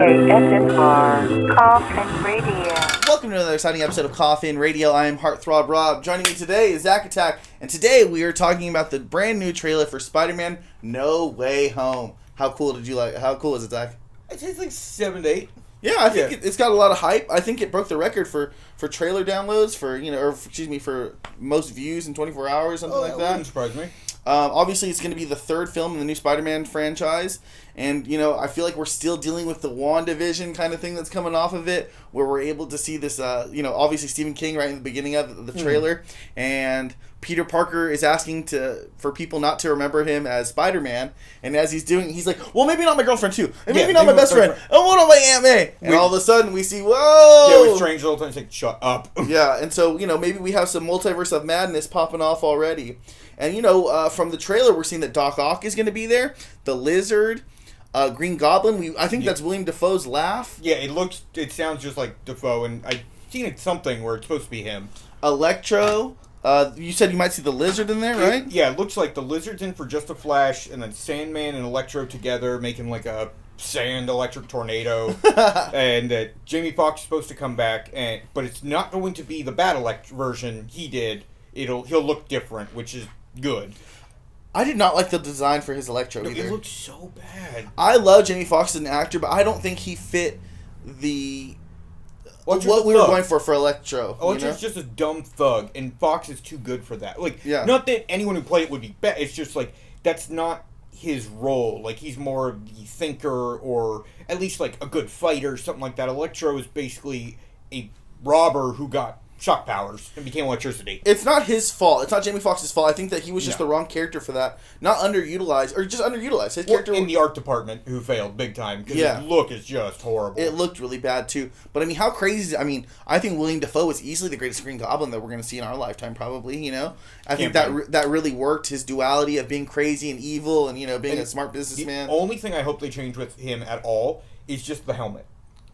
KSFR Coffin Radio. Welcome to another exciting episode of Coffin Radio. I am Heartthrob Rob. Joining me today is Zack Attack, and today we are talking about the brand new trailer for Spider-Man: No Way Home. How cool is it, Zack? I'd say it's like 7 to 8. Yeah, I think it's got a lot of hype. I think it broke the record for trailer downloads for most views in 24 hours, something like that. Wouldn't surprise me. Obviously, it's going to be the third film in the new Spider-Man franchise, and I feel like we're still dealing with the WandaVision kind of thing that's coming off of it, where we're able to see this. Obviously Stephen King right in the beginning of the trailer, and Peter Parker is asking for people not to remember him as Spider-Man, and as he's doing, he's like, "Well, maybe not my girlfriend too, and maybe not my best friend, and what about my Aunt May?" And all of a sudden, we see, whoa! Yeah, with Strange the whole time, it's like, shut up. Yeah, and so maybe we have some multiverse of madness popping off already. And, from the trailer, we're seeing that Doc Ock is going to be there. The Lizard, Green Goblin. I think that's William Dafoe's laugh. Yeah, it sounds just like Dafoe, and I've seen it something where it's supposed to be him. Electro. You said you might see the Lizard in there, right? It looks like the Lizard's in for just a flash, and then Sandman and Electro together, making like a sand electric tornado. And Jamie Foxx is supposed to come back, but it's not going to be the Battle version he did. He'll look different, which is good. I did not like the design for his Electro either. It looks so bad. I love Jamie Foxx as an actor, but I don't think he fit what we were going for Electro. Electro's just a dumb thug, and Fox is too good for that. Yeah. Not that anyone who played it would be bad. It's just that's not his role. He's more of the thinker, or at least a good fighter, something like that. Electro is basically a robber who got shock powers and became electricity. It's not his fault. It's not Jamie Foxx's fault. I think that he was just the wrong character for that. Not underutilized, or just underutilized. His character in the art department, who failed big time because his look is just horrible. It looked really bad too. But how crazy is it? I think William Dafoe is easily the greatest Green Goblin that we're going to see in our lifetime, probably. I think that really worked. His duality of being crazy and evil, and being a smart businessman. The only thing I hope they change with him at all is just the helmet,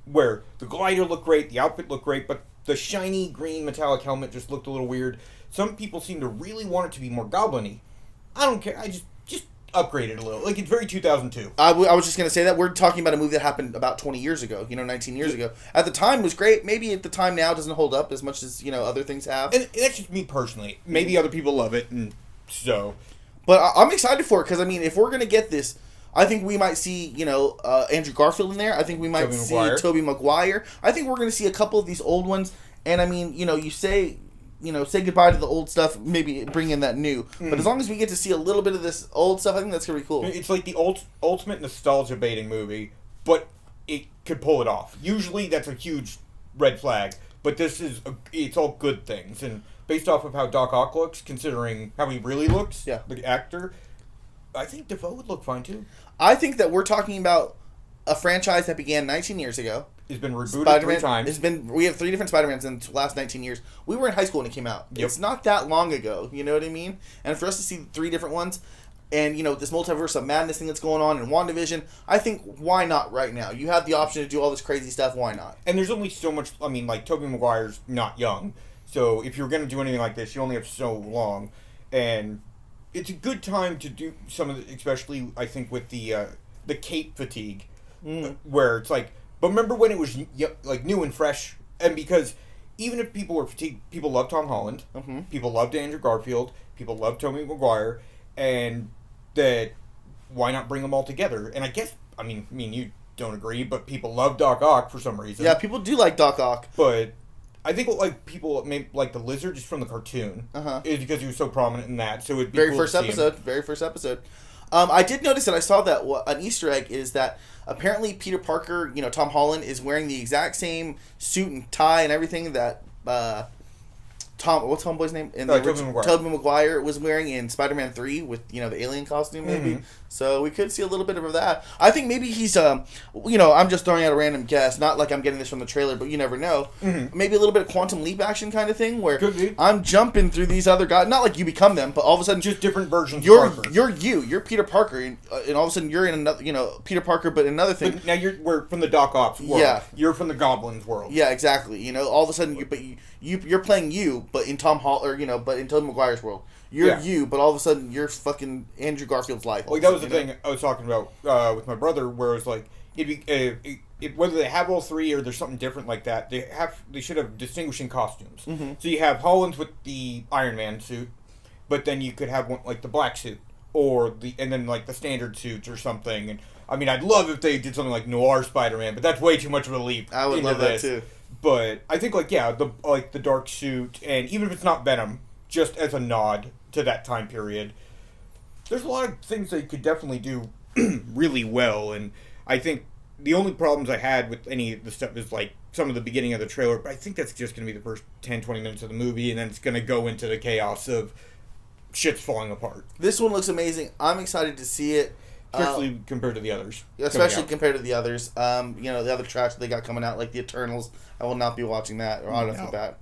where the glider looked great, the outfit looked great, but the shiny green metallic helmet just looked a little weird. Some people seem to really want it to be more goblin-y. I don't care. I just upgrade it a little. It's very 2002. I was just going to say that. We're talking about a movie that happened about 20 years ago, 19 years ago. At the time, it was great. Maybe at the time now it doesn't hold up as much as, other things have. And that's just me personally. Maybe other people love it, and so. But I'm excited for it, because, if we're going to get this, I think we might see, Andrew Garfield in there. I think we might see Tobey Maguire. I think we're going to see a couple of these old ones. And you say goodbye to the old stuff, maybe bring in that new. But as long as we get to see a little bit of this old stuff, I think that's going to be cool. It's like the ultimate nostalgia baiting movie, but it could pull it off. Usually that's a huge red flag, but it's all good things. And based off of how Doc Ock looks, considering how he really looks, the actor, I think Dafoe would look fine too. I think that we're talking about a franchise that began 19 years ago. It's been rebooted Spider-Man, 3 times. We have 3 different Spider-Mans in the last 19 years. We were in high school when it came out. Yep. It's not that long ago, you know what I mean? And for us to see 3 different ones, and, this multiverse of madness thing that's going on in WandaVision, I think, why not right now? You have the option to do all this crazy stuff, why not? And there's only so much, Tobey Maguire's not young, so if you're going to do anything like this, you only have so long, and it's a good time to do some of the, especially, I think, with the cape fatigue, where it's but remember when it was new and fresh, and because even if people were fatigued, people loved Tom Holland, people loved Andrew Garfield, people loved Tobey Maguire, and that why not bring them all together? And I guess you don't agree, but people love Doc Ock for some reason. Yeah, people do like Doc Ock, but I think what people maybe like the Lizard just from the cartoon is because he was so prominent in that. So it'd be very first episode. I did notice that I saw that an Easter egg is that apparently Peter Parker, Tom Holland, is wearing the exact same suit and tie and everything that what's homeboy's name? Tobey Maguire was wearing in Spider-Man 3 with, the alien costume maybe. So we could see a little bit of that. I think maybe he's, I'm just throwing out a random guess, not like I'm getting this from the trailer, but you never know. Maybe a little bit of Quantum Leap action kind of thing where I'm jumping through these other guys, not like you become them, but all of a sudden just different versions you're of Parker. You're Peter Parker, and all of a sudden you're in another, Peter Parker, but another thing. But now we're from the Doc Ock world. Yeah. You're from the Goblins world. Yeah, exactly. All of a sudden you're playing you, but in Tom Hall, or but in Tobey Maguire's world. You're Yeah. you, but all of a sudden you're fucking Andrew Garfield's life. Like that was the thing I was talking about with my brother, where it was like whether they have all three or there's something different like that, they should have distinguishing costumes. Mm-hmm. So you have Holland with the Iron Man suit, but then you could have one like the black suit and then like the standard suits or something. And I mean, I'd love if they did something like Noir Spider-Man, but that's way too much of a leap. I would into love this. that too. But I think the dark suit, and even if it's not Venom, just as a nod to that time period, there's a lot of things they could definitely do really well. And I think the only problems I had with any of the stuff is like some of the beginning of the trailer, but I think that's just going to be the first 10-20 minutes of the movie, and then it's going to go into the chaos of shit's falling apart. This one looks amazing. I'm excited to see it. Especially compared to the others. Especially compared to the others. The other trash they got coming out, like the Eternals. I will not be watching that right off the bat.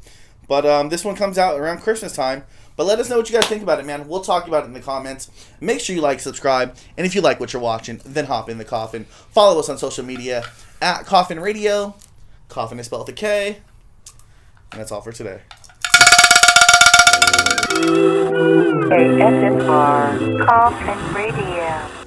But this one comes out around Christmas time. But let us know what you guys think about it, man. We'll talk about it in the comments. Make sure you like, subscribe, and if you like what you're watching, then hop in the coffin. Follow us on social media at Coffin Radio. Coffin is spelled with a K. And that's all for today. ASMR Coffin Radio.